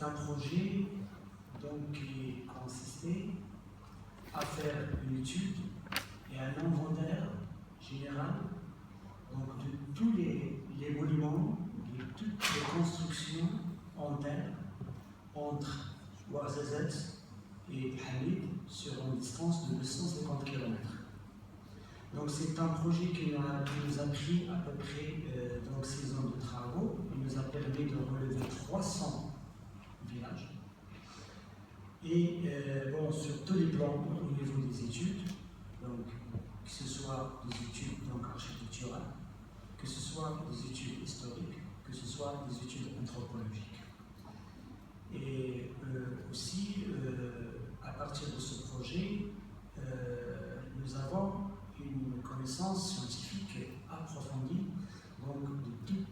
un projet donc, qui consistait à faire une étude et un inventaire général donc, de tous les monuments, de toutes les constructions en terre entre Ouarzazate et Hamid sur une distance de 250 km. Donc c'est un projet qui nous a pris à peu près 6 ans de travaux. Il nous a permis de relever 300 villages. Et sur tous les plans au niveau des études, donc, que ce soit des études architecturales, que ce soit des études historiques, que ce soit des études anthropologiques. Et aussi, à partir de ce projet, nous avons une connaissance scientifique approfondie donc, de tout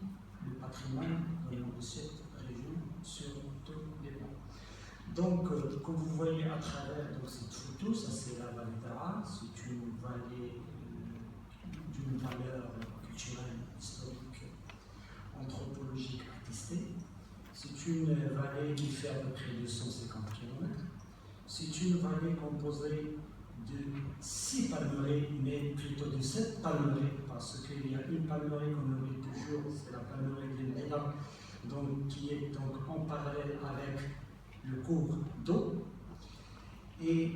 le patrimoine de cette région sur tous les plans. Donc, comme vous voyez à travers cette photo, ça c'est la vallée d'Ara, c'est une vallée d'une valeur culturelle, historique, anthropologique attestée. C'est une vallée qui fait à peu près 250 km. C'est une vallée composée de 6 palmeraies, mais plutôt de 7 palmeraies, parce qu'il y a une palmeraie qu'on oublie toujours, c'est la palmeraie de Médam, donc qui est donc en parallèle avec le cours d'eau. Et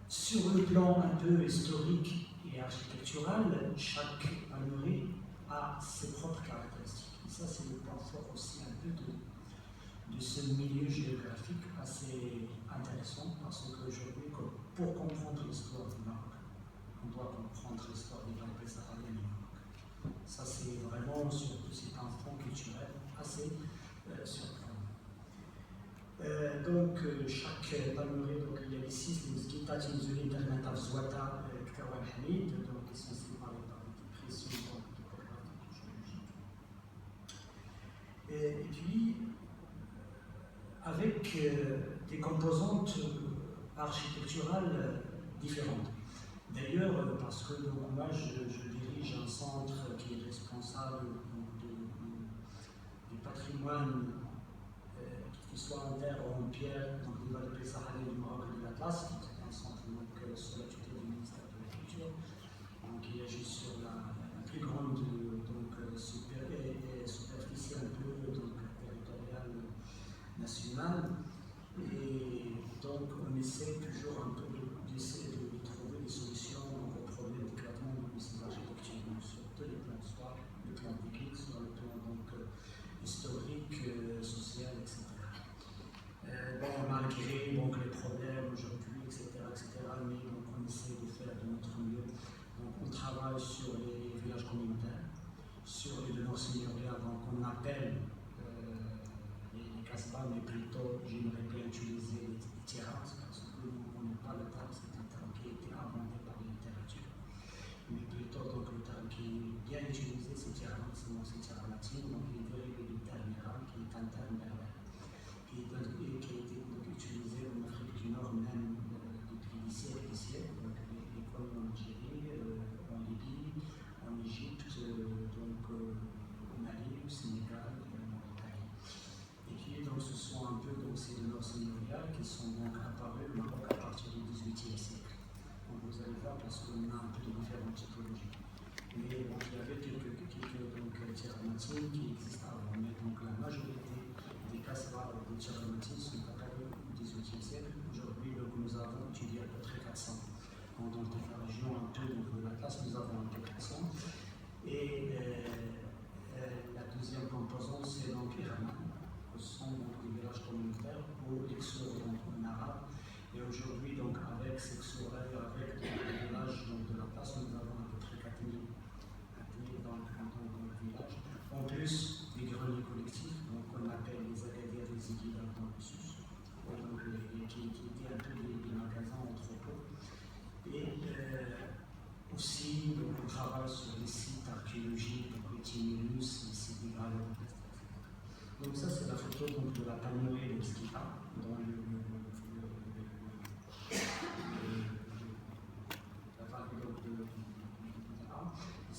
sur le plan un peu historique et architectural, chaque palmeraie a ses propres caractéristiques. Et ça, c'est le point fort aussi un peu de ce milieu géographique assez intéressant, parce qu'aujourd'hui, pour comprendre l'histoire du Maroc, on doit comprendre l'histoire des vallées sahariennes du Maroc. Ça, c'est vraiment, surtout, c'est un fond culturel assez surprenant. Chaque palmeraie, il y a ici, c'est le Skitat Inzuli Internet Zouata Ktawan Hamid, donc qui sont séparés par des pressions topographiques et géologiques. Et puis, avec des composantes architecturales différentes. D'ailleurs, parce que moi je dirige un centre qui est responsable du patrimoine, qu'il soit en terre ou en pierre, donc des vallées sahariennes du Maroc et de l'Atlas, qui est un centre sous la tutelle du ministère de la Culture, donc il agit sur la plus grande superficie un peu territoriale nationale. Et donc on essaie toujours un peu d'essayer de trouver des solutions aux problèmes d'éclatement de ces architectures, sur tous les plans, soit le plan technique, soit le plan historique, social, etc. Malgré les problèmes aujourd'hui, etc., mais on essaie de faire de notre mieux. Donc, on travaille sur les villages communautaires, sur les demeures seigneuriales, donc on appelle les casbahs, mais plutôt j'aimerais bien utiliser les terrasses, parce que nous on n'est pas le terme, c'est un terme qui a été inventé par la littérature. Mais plutôt le terme qui est bien utilisé, c'est terrasse, c'est terre latine, donc il est dérivé du terme arabe, qui est un terme berbère, qui a été utilisé en Afrique du Nord même depuis des siècles, donc les colons en Algérie, en Libye, en Égypte, au Mali, au Sénégal, en Mauritanie. Et puis donc ce sont un peu ces demeures seigneuriales qui sont donc apparues au Maroc à partir du XVIIIe siècle. Donc vous allez voir parce qu'on a un peu de différentes typologies. Mais il y avait quelques terramatines qui existent avant, mais donc la majorité des casbahs ou des terramatines sont apparus au XVIIIe siècle. Aujourd'hui, nous avons étudié à peu près 400. Dans la région un peu de l'Atlas, nous avons un peu 400. Et la deuxième composante, c'est donc Irman. Ce sont donc des villages communautaires ou Exor en arabe. Et aujourd'hui, donc avec Sexor, avec les villages de la place, nous avons à peu près 4000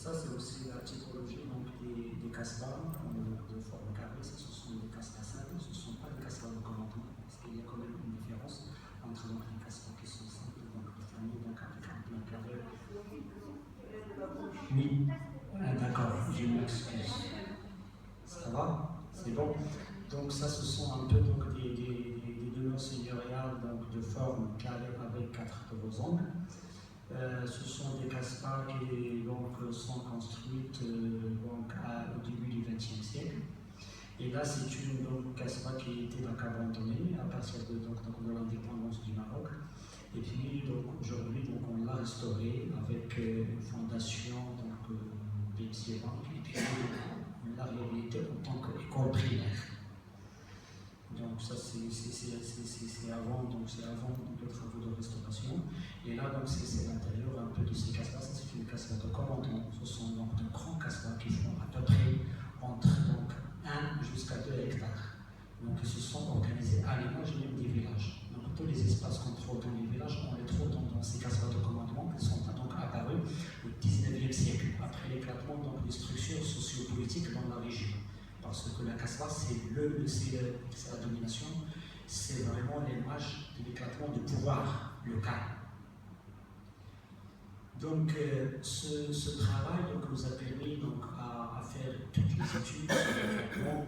Ça, c'est aussi la typologie donc, des casbahs de forme carrée. Ça, ce sont des casbahs simples, ce ne sont pas des casbahs de commandement, parce qu'il y a quand même une différence entre donc, les casbahs qui sont simples, donc de famille, donc avec un plein carré. Oui, d'accord, je m'excuse. Ça va? C'est bon? Donc, ça, ce sont un peu donc, des demeures seigneuriales donc, de forme carrée avec 4 gros angles. Ce sont des casbahs qui donc, sont construites donc, au début du XXe siècle. Et là, c'est une casbah qui était donc abandonnée à partir de l'indépendance du Maroc. Et puis, aujourd'hui, on l'a restaurée avec une fondation BNP Bank, et puis on l'a réhabilitée en tant qu'école primaire. Donc ça c'est avant, le travaux de restauration. Et là donc c'est l'intérieur un peu de ces casbahs. Ça c'est une casbah de commandement. Ce sont donc de grands casbahs qui font à peu près entre 1 jusqu'à 2 hectares. Donc ils se sont organisés à l'image même des villages. Donc tous les espaces qu'on trouve dans les villages, on les trouve dans ces casbahs de commandement qui sont donc apparus au XIXe siècle, après l'éclatement des structures sociopolitiques dans la région. Parce que la casbah, c'est la domination, c'est vraiment l'image de l'éclatement du pouvoir local. Donc, ce travail nous a permis à faire toutes les études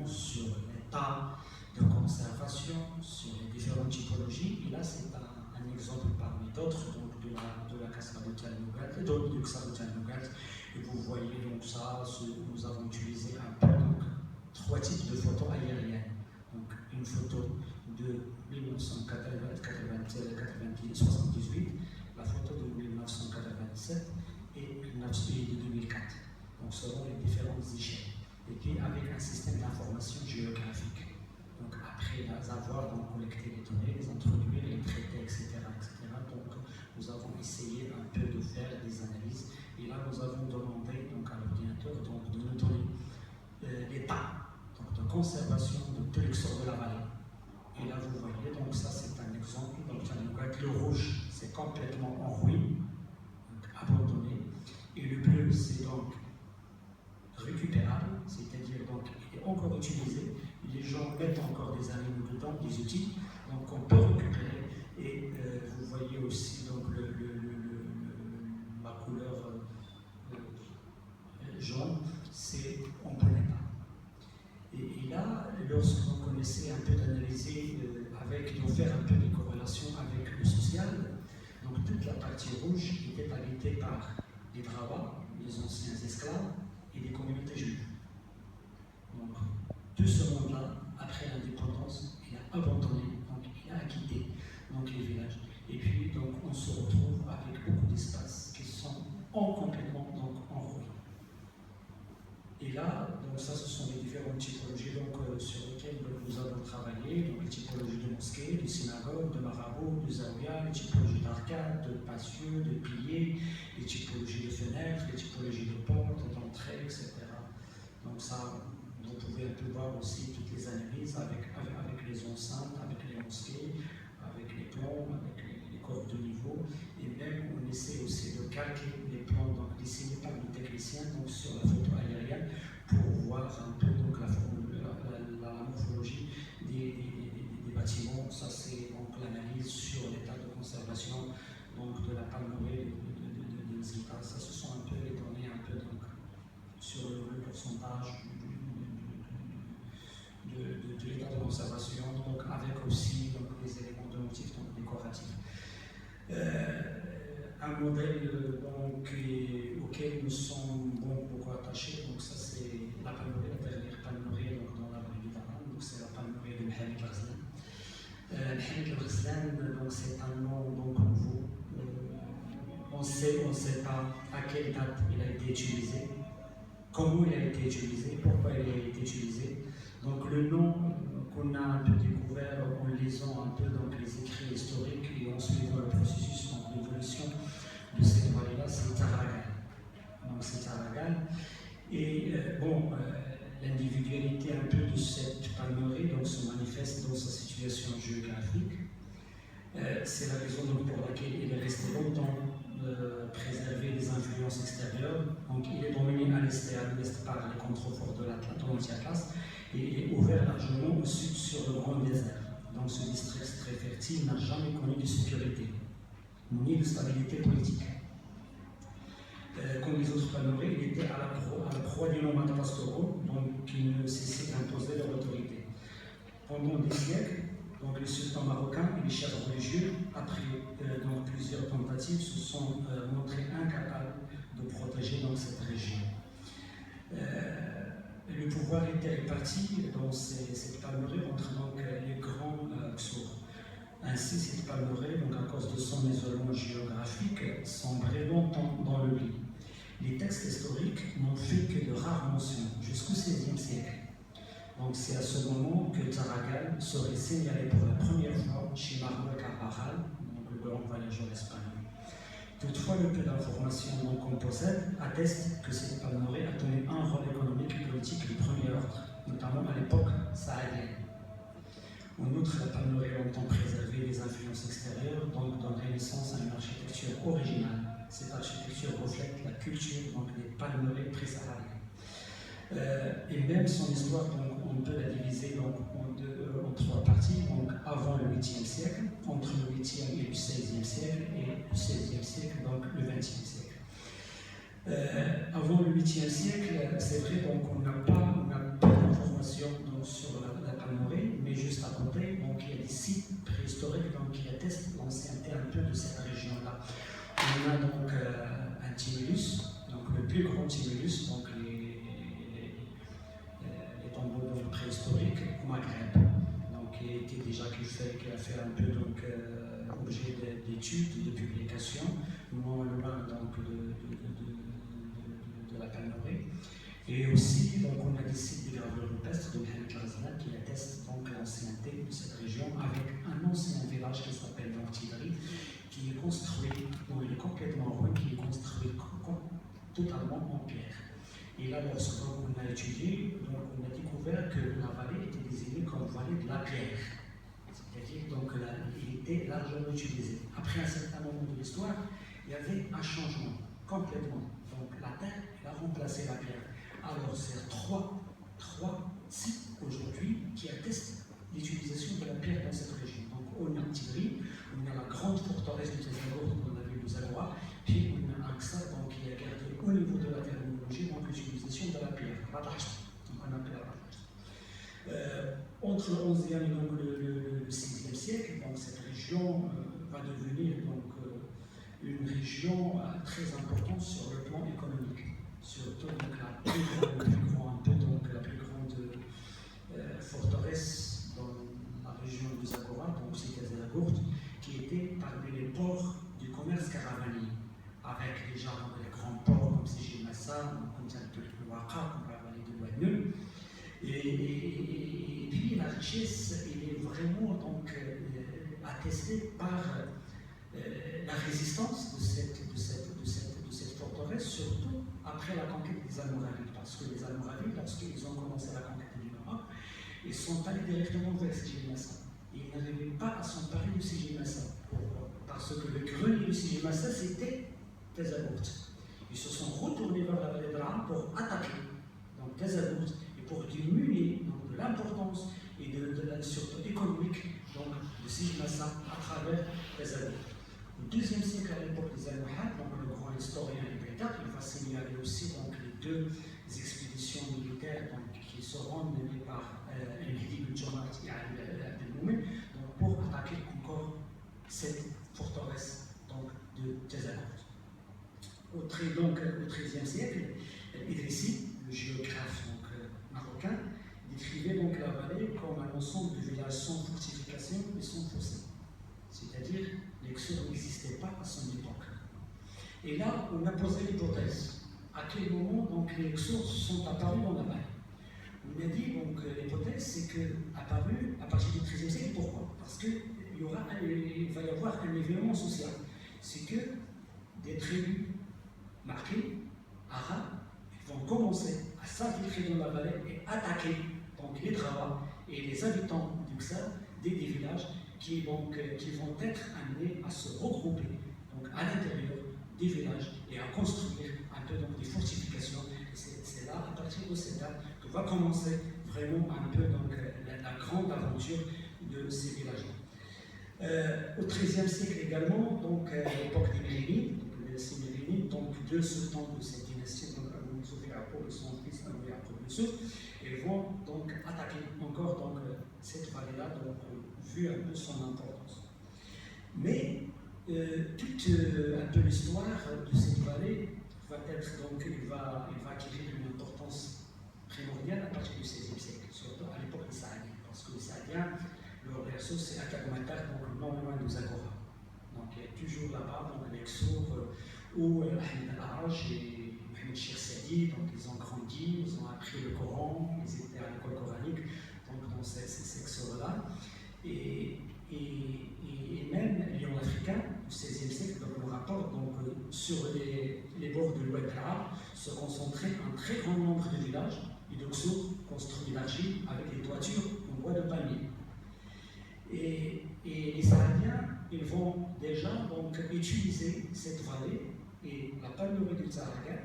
sur l'état de conservation, sur les différentes typologies. Et là, c'est un exemple parmi d'autres de la casbah de Tell-el-Mougad, de Ksar de Tell-el-Mougad. Et vous voyez donc ça, nous avons utilisé un peu 3 types de photos aériennes. Donc une photo de 1978, la photo de 1987 et de 2004. Donc selon les différentes échelles. Et puis avec un système d'information géographique. Donc après avoir collecté les données, les introduire, les traiter, etc. Donc nous avons essayé un peu de faire des analyses. Et là nous avons demandé à l'ordinateur de nous donner l'état de conservation de tout l'exor de la vallée. Et là, vous voyez, donc ça c'est un exemple. Donc, le rouge, c'est complètement en ruine, abandonné. Et le bleu, c'est donc récupérable, c'est-à-dire donc il est encore utilisé. Les gens mettent encore des animaux dedans, des outils, donc on peut récupérer. Et vous voyez aussi donc la couleur jaune, c'est en bon état. Et là, lorsqu'on connaissait un peu d'analyser, de faire un peu des corrélations avec le social, donc toute la partie rouge était habitée par les Brahmas, les anciens esclaves, et les communautés juives. Donc, tout ce monde-là, après l'indépendance, il a abandonné, donc il a quitté les villages. Et puis, donc, on se retrouve avec beaucoup d'espaces qui sont complètement en ruine. Et là, donc ça, ce sont les différentes typologies sur lesquelles nous avons travaillé, donc les typologies de mosquées, de synagogues, de marabouts, de zaouïas, les typologies d'arcades, de patios, de piliers, les typologies de fenêtres, les typologies de portes, d'entrées, etc. Donc ça, vous pouvez un peu voir aussi toutes les analyses avec les enceintes, avec les mosquées, avec les plans, avec les corps de niveau, et même on essaie aussi de calquer les plans dessinés par le technicien sur la photo aérienne pour voir un peu la morphologie des bâtiments. Ça c'est l'analyse sur l'état de conservation de la palmeraie de Zika. Ça ce sont un peu les données sur le pourcentage de l'état de conservation, avec aussi les éléments de motifs décoratifs. Un modèle auquel nous sommes beaucoup attachés, donc ça c'est la palmeraie, la dernière palmeraie dans la vallée du Daran, donc c'est la palmeraie de Mohamed Ghazlan. Mohamed Ghazlan, donc c'est un nom nouveau. On ne sait pas à quelle date il a été utilisé, comment il a été utilisé, pourquoi il a été utilisé. Donc le nom qu'on a un peu découvert en lisant un peu les écrits historiques et en suivant le processus d'évolution de cette vallée-là, c'est Taragal. Donc c'est Taragal. Et l'individualité un peu de cette palmeraie se manifeste dans sa situation géographique. C'est la raison pour laquelle il est resté longtemps préservé des influences extérieures. Donc il est dominé par les contreforts de l'Anti-Atlas et il est ouvert largement au sud sur le Grand Désert. Donc ce district très fertile n'a jamais connu de sécurité, ni de stabilité politique. Comme les autres palmeraies, il était à la proie des nomades pastoraux, donc qui ne cessaient d'imposer leur autorité. Pendant des siècles, donc les sultans marocains et les chefs religieux, après donc plusieurs tentatives, se sont montrés incapables de protéger donc, cette région. Le pouvoir était réparti dans cette palmeraie entre donc, les grands Ksour. Ainsi, cette palmeraie, donc à cause de son isolement géographique, sombrait longtemps dans l'oubli. Les textes historiques n'ont fait que de rares mentions jusqu'au XVIe siècle. Donc c'est à ce moment que Taragal serait signalé pour la première fois chez Manuel Carvajal, donc le grand voyageur espagnol. Toutefois, le peu d'informations qu'on possède atteste que cette palmeraie a tenu un rôle économique et politique du premier ordre, notamment à l'époque saadienne. En outre, la palmeraie a longtemps préservé les influences extérieures, donc donnant naissance à une architecture originale. Cette architecture reflète la culture donc, des palmeraies pré-sahariennes. Et même son histoire, donc, on peut la diviser donc, en trois parties, donc avant le 8e siècle, entre le 8e et le 16e siècle, et le 16e siècle, donc le 20e siècle. Avant le 8e siècle, c'est vrai, donc on n'a pas d'informations sur la palmeraie, mais juste à côté, donc il y a des sites préhistoriques donc, qui attestent l'ancienneté un peu de cette région-là. On a donc un tumulus, donc le plus grand tumulus, donc les tombeaux préhistoriques au Maghreb, donc qui a fait un peu donc, objet d'études, de publications, non loin donc de la palmeraie. Et aussi, donc, on a des sites de gravures rupestres de Mohamed Razana qui attestent donc l'ancienneté de cette région avec un ancien village qui s'appelle Mortillerie, qui est construit, donc il est complètement ruin, qui est construit totalement en pierre. Et là, lorsqu'on a étudié, donc, on a découvert que la vallée était désignée comme vallée de la pierre. C'est-à-dire qu'il était largement utilisé. Après un certain moment de l'histoire, il y avait un changement complètement. Donc la terre a remplacé la pierre. Alors c'est trois sites aujourd'hui qui attestent l'utilisation de la pierre dans cette région. Donc on a Tigri, on a la grande forteresse de Tezagor qu'on a vu aux Alois, puis on a Aqsa donc, qui a gardé au niveau de la terminologie donc l'utilisation de la pierre, donc on appelle la entre le 11e et donc, le 6e siècle, donc, cette région va devenir donc, une région très importante sur le plan économique. Surtout donc, la plus grande forteresse dans la région de Zagora, donc c'est Zagora, qui était parmi les ports du commerce caravanier, avec déjà les grands ports comme Sijil Massa, comme le Waqqa, comme la vallée de Loigneux. Et puis la richesse elle est vraiment donc, attestée par la résistance de cette forteresse, surtout après la conquête des Almoravides, parce que les Almoravides, lorsqu'ils ont commencé la conquête du Maroc, ils sont allés directement vers Sijil Massa. Ils n'arrivaient pas à s'emparer de Sijil Massa. Pourquoi? Parce que le grenier de Sijil Massa, c'était Tezagurt. Ils se sont retournés vers la vallée de l'Arab pour attaquer donc Tezagurt et pour diminuer donc, de l'importance et de la surtout économique donc, de Sijil Massa à travers Tezagurt. Au IIe siècle, à l'époque des Almohades, donc le grand historien Ibn Baldar, il va signaler aussi donc, les deux expéditions militaires donc, qui seront menées par Al-Hidi bin Jomart et Al-Moumen pour attaquer encore cette forteresse donc, de Tezagurt. Au XIIIe siècle, Idrissi, le géographe donc, marocain, décrivait donc la vallée comme un ensemble de villages sans fortification et sans fossés. C'est-à-dire, les Ksour n'existaient pas à son époque. Et là, on a posé l'hypothèse. À quel moment donc, les Ksour sont apparus dans la vallée? On a dit donc l'hypothèse, c'est qu'apparu à partir du XIIIe siècle. Pourquoi? Parce qu'il va y avoir un événement social. C'est que des tribus marquées, arabes, vont commencer à s'infiltrer dans la vallée et attaquer donc, les Drawas et les habitants du Ksar, des villages qui vont être amenés à se regrouper donc, à l'intérieur des villages et à construire un peu donc, des fortifications. C'est là, à partir de cette date que va commencer vraiment un peu donc, la grande aventure de ces villages. Au XIIIe siècle également, donc à l'époque des Mérinides, ces Mérinides, donc deux sultans de cette dynastie, donc Abu Yaqub et son fils Abu Yaqub Yusuf, et vont donc attaquer encore donc, cette vallée-là, donc vu un peu son importance. Mais toute un peu l'histoire de cette vallée va être donc, il va acquérir une importance primordiale à partir du XVIe siècle, surtout à l'époque des Saadiens, parce que les Saadiens, leur berceau c'est Akagomatar, donc non loin de Zagora. Donc il y a toujours là-bas donc l'ex-sourd où Ahmed al-Araj et Mohamed Shirsadi, donc ils ont grandi, ils ont appris le Coran, ils étaient à l'école coranique, donc dans ces exos-là. Et même Lyon africain, au XVIe siècle, donc le rapport donc, sur les bords de l'Oued arabe se concentrait un très grand nombre de villages et d'oxos construits d'argile avec des toitures en bois de palmier. Et les Saadiens, ils vont déjà donc, utiliser cette vallée et la palmeraie du Zahragan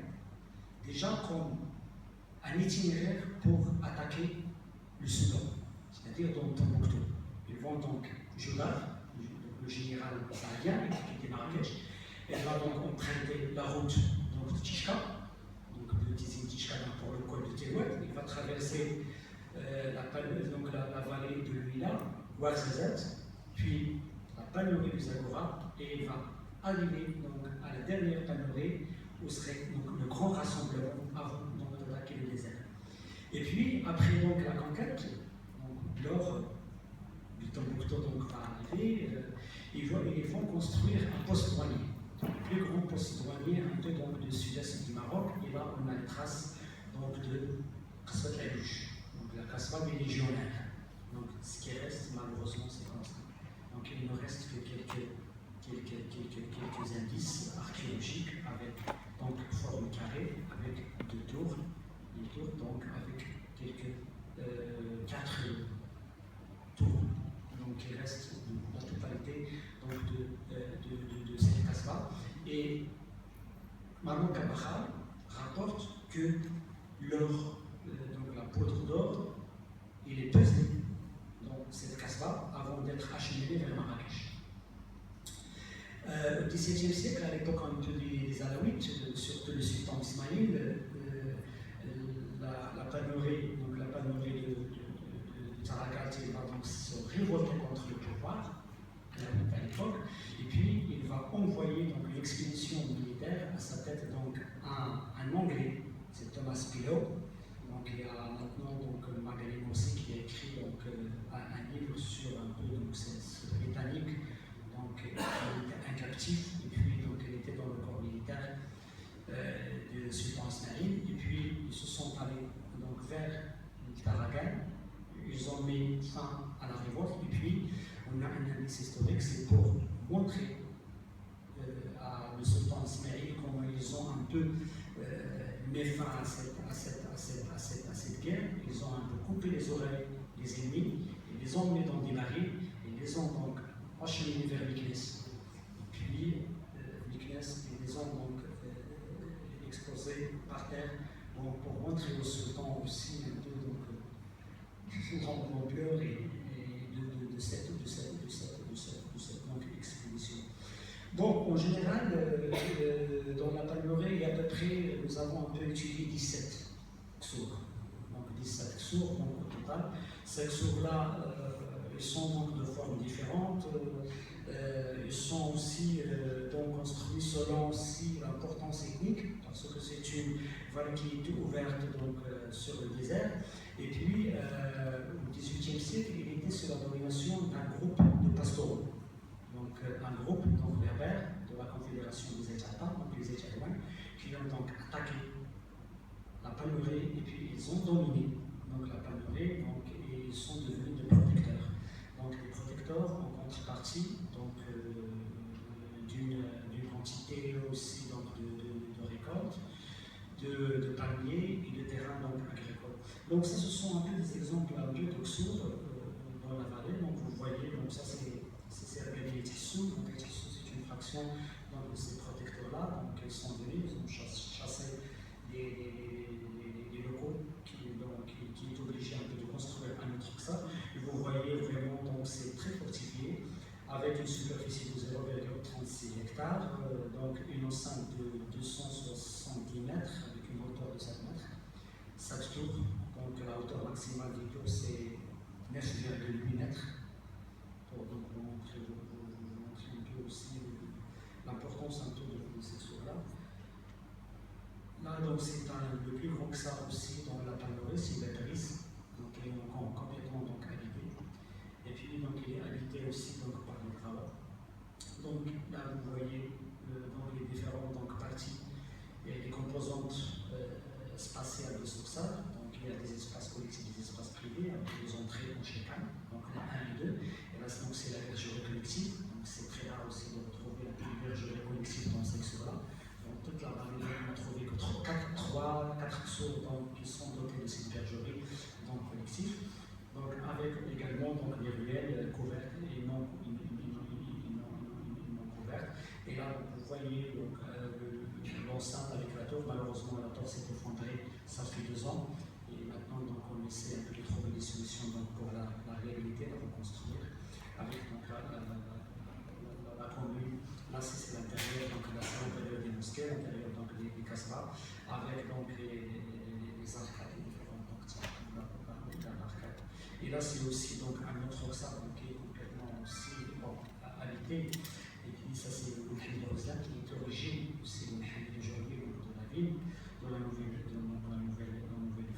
déjà comme un itinéraire pour attaquer le Soudan, c'est-à-dire dans Tombouctou. Ils vont donc Joulaf, le général saadien, qui était Marrakech, elle va donc emprunter la route donc, de Tishka, donc de Tishka pour le col de Telouet. Il va traverser la vallée de l'Uila, Ouarzazat, puis la palmeraie du Zagora, et il va arriver donc, à la dernière palmeraie où serait donc, le grand rassemblement avant d'attaquer le désert. Et puis, après donc, la conquête, donc, lors du Tombouctou va arriver, ils vont construire un poste douanier, le plus grand poste douanier un peu donc, du sud-est du Maroc, et là on a les traces donc, de Kasbat Lalouche, donc la Kasbat des légionnaires. Donc ce qui reste, malheureusement, c'est comme ça. Donc il ne reste que quelques indices archéologiques avec donc forme carrée, avec deux tours, donc avec quelques 4 tours. Donc il reste la totalité donc, de cette Kasbah. Et Manon Kabachal rapporte que donc la poudre d'or, il est pesé dans cette Kasbah avant d'être acheminé vers Marrakech. Au XVIIe siècle, à l'époque un peu des Alaouites, surtout le sultan Ismaïl, la palmeraie de Tarakat va donc se révolter contre le pouvoir à l'époque, et puis il va envoyer donc, une expédition militaire à sa tête donc un Anglais, c'est Thomas Pillow. Donc il y a maintenant donc Magali Moussi qui a écrit donc, un livre sur un peu donc, ce Britannique, donc il était un captif, et puis donc il était dans le corps militaire du sultan Ismaïl, et puis ils se sont allés donc vers Taragan. Ils ont mis fin à la révolte, et puis on a un indice historique, c'est pour montrer à le sultan Ismaïl comment ils ont un peu mis fin à cette guerre. Ils ont un peu coupé les oreilles des ennemis, ils les ont mis dans des barils, et les ont donc acheminés vers Meknès. Puis Meknès, ils les ont donc exposés par terre donc, pour montrer au sultan aussi un peu donc, l'ampleur et de cette donc, expédition. Donc, en général, dans la palmeraie, il y a à peu près, nous avons un peu étudié 17 sourds. Donc, 17 sourds donc, au total. Ces sourds-là, ils sont donc de formes différentes. Ils sont aussi donc, construits selon aussi l'importance ethnique, parce que c'est une vallée qui est ouverte donc, sur le désert. Et puis, au XVIIIe siècle, il était sous la domination d'un groupe de pastoraux. Donc, un groupe donc, berbère de la Confédération des États, donc les États-Ouins, qui ont donc attaqué la palmeraie et puis ils ont dominé donc, la palmeraie donc, et ils sont devenus des protecteurs. Donc, les protecteurs en contrepartie d'une quantité aussi donc, de récoltes, de palmiers et de terrains donc, agricoles. Donc ça, ce sont un peu des exemples un peu d'Oxour dans la vallée. Donc vous voyez, donc ça c'est les Tissous. Donc les Tissous, c'est une fraction donc, de ces protecteurs-là. Donc ils sont venus, ils ont chassé des locaux hauteur maximale du tour, c'est 9,8 mètres. Pour donc vous montrer un peu aussi l'importance un peu de cette tour-là. Là, donc, c'est le plus grand que ça aussi dans la panorée, c'est la Paris, donc il est complètement donc, habité. Et puis, donc, il est habité aussi donc, par les travaux. Donc, là, vous voyez dans les différentes donc, parties, il y a des composantes spatiales de Soxal. Donc, il y a des espaces collectifs, des espaces privés, avec des entrées en chacun, donc la 1 et 2. Et là, c'est la bergerie collective. Donc, c'est très rare aussi de retrouver la bergerie collective dans ce secteur-là. Donc, toute la vallée, on n'a trouvé que 4 sauts qui sont dotés de cette bergerie collective. Donc, avec également donc, les ruelles couvertes et non couvertes. Et là, vous voyez l'enceinte avec la tour. Malheureusement, la tour s'est effondrée, ça fait 2 ans. Et maintenant, donc, on essaie un peu de trouver des solutions donc, pour la réhabiliter, la reconstruire. Avec donc, la commune, là c'est l'intérieur, donc là c'est l'intérieur des mosquées, l'intérieur donc des casbahs, avec donc les arcades, les différentes arcades. Et là c'est aussi donc un autre oxade qui est complètement aussi habité. Et puis ça c'est le Mohamed Rosla qui est origine aussi le Mohamed aujourd'hui de la ville, de la nouvelle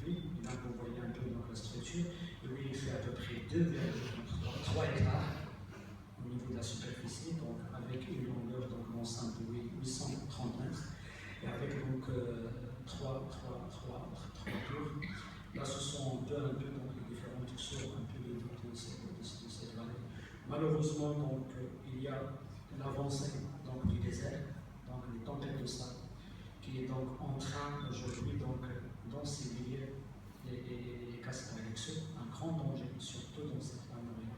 ville. Et là vous voyez un peu donc, la structure. Et oui, il fait à peu près 3 hectares. Au niveau de la superficie, donc avec une longueur d'enceinte de 830 mètres et avec donc 3 tours. Là, ce sont un peu donc, les différentes sources un peu de cette vallée. Malheureusement, donc, il y a l'avancée du désert, donc les tempêtes de sable, qui est donc en train aujourd'hui d'ensevelier les cascades avec un grand danger, surtout dans cette panorama.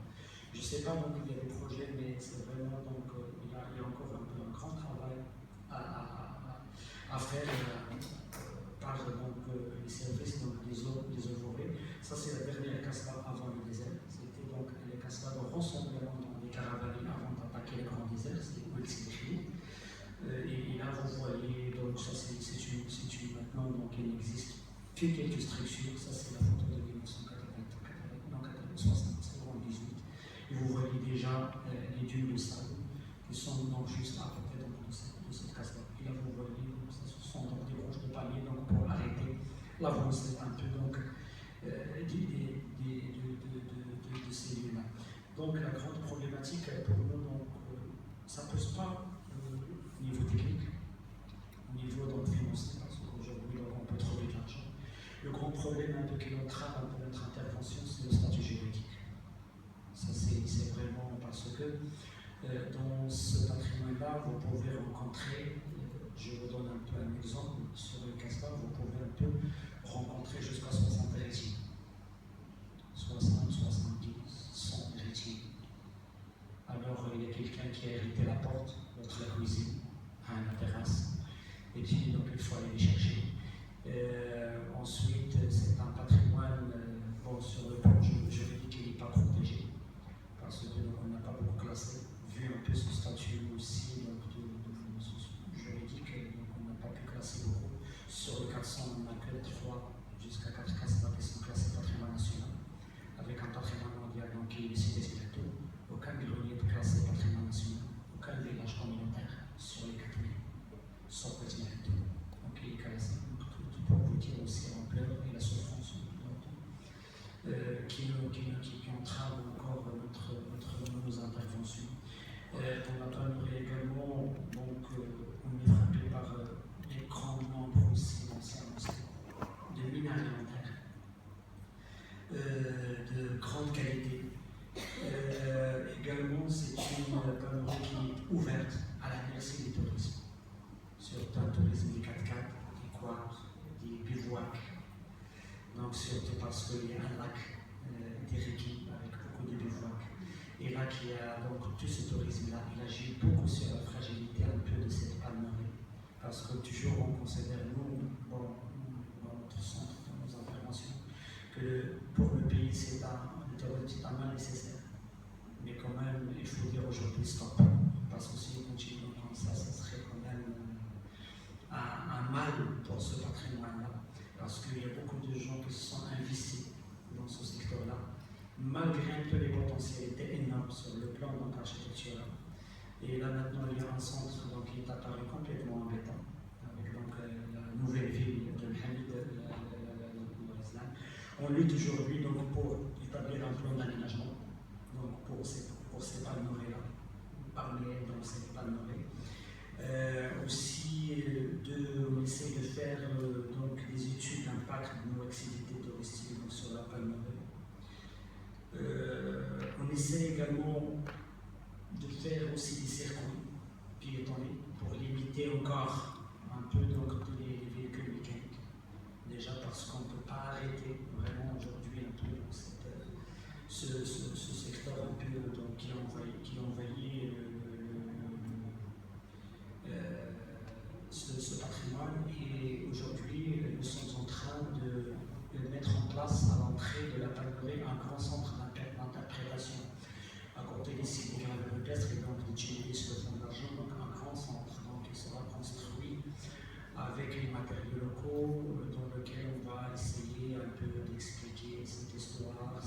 Je ne sais pas, donc il y a des projets, mais c'est vraiment, donc, il y a encore un grand travail à faire par donc, les services des eaux forêts. Ça, c'est la dernière cascade avant le désert. C'était donc les cascades de rassemblement dans des caravanes avant d'attaquer le grand désert, c'était Ouel-Sidri. Et là, vous voyez, donc ça, c'est maintenant, donc il n'existe que quelques structures. Ça, c'est la photo de 1978. Et vous voyez déjà les dunes de sable qui sont donc juste à côté de cette cascade. Et là, vous voyez, donc, ce sont donc des roches de palmier donc, pour arrêter l'avancée un peu donc, de ces lieux-là. Donc, la grande problématique pour nous, donc, ça ne pose pas au niveau technique, au niveau donc, financier, parce qu'aujourd'hui, on peut trouver de l'argent. Le grand problème un peu qui entrave pour notre intervention, c'est le statut juridique. Ça, c'est vraiment parce que dans ce patrimoine-là, vous pouvez rencontrer, je vous donne un peu un exemple, sur le Casbah, vous pouvez un peu rencontrer jusqu'à 60 héritiers. 60, 70, 100 héritiers. Alors, il y a quelqu'un qui a hérité la porte, l'autre la cuisine, la terrasse, et puis donc il faut aller les chercher. Ensuite, c'est un patrimoine, sur le plan juridique, il n'est pas protégé. Parce qu'on n'a pas beaucoup classé, vu un peu ce statut aussi donc, juridique, donc on n'a pas pu classer beaucoup. Sur le 400, on n'a que 3 jusqu'à 4 casbahs qui sont classés patrimoine national, avec un patrimoine mondial donc, qui est le site Espiritu. Aucun grenier est classé patrimoine national, aucun village communautaire sur les 4000, sauf le Espiritu. Donc il est classé. Donc, pour vous dire aussi l'ampleur et la souffrance qui entrave encore nos interventions. On a parlé également, donc, on est frappé par les grands nombres aussi d'anciens mosquées, de mines alimentaires, de grande qualité. Également, c'est une panorama qui est ouverte à la merci du tourisme, surtout un tourisme des 4x4, des quads, des bivouacs. Donc, surtout parce qu'il y a un lac d'Iriki avec beaucoup de bivouacs. Et là, qui a donc tout ce tourisme-là, il agit beaucoup sur la fragilité un peu de cette palmerie. Parce que toujours on considère, nous, dans notre centre, dans nos interventions, que pour le pays, le tourisme est pas mal nécessaire. Mais quand même, il faut dire aujourd'hui stop. Parce que si on continue comme ça serait quand même un mal pour ce patrimoine-là. Parce qu'il y a beaucoup de gens qui se sont investis malgré un peu les potentialités énormes sur le plan donc, architectural. Et là maintenant il y a un centre donc, qui est apparu complètement embêtant, avec donc, la nouvelle ville de Mohamed Ouazzane. On lutte aujourd'hui donc, pour établir un plan d'aménagement pour ces palmeraies-là, parmi donc, ces palmeraies. Aussi, on essaie de faire donc, des études d'impact de nos activités touristiques donc, sur la palmeraie. On essaie également de faire aussi des circuits piétonniers pour limiter encore un peu donc, les véhicules mécaniques. Déjà parce qu'on ne peut pas arrêter vraiment aujourd'hui un peu donc, ce secteur un peu donc, qui envahit ce patrimoine. Et aujourd'hui, nous sommes en train de mettre en place à l'entrée de la palmeraie un grand centre d'interprétation. À côté des sites de gravure rupestre et donc des généalistes de fonds d'argent, donc un grand centre donc, qui sera construit avec les matériaux locaux dans lequel on va essayer un peu d'expliquer cette histoire,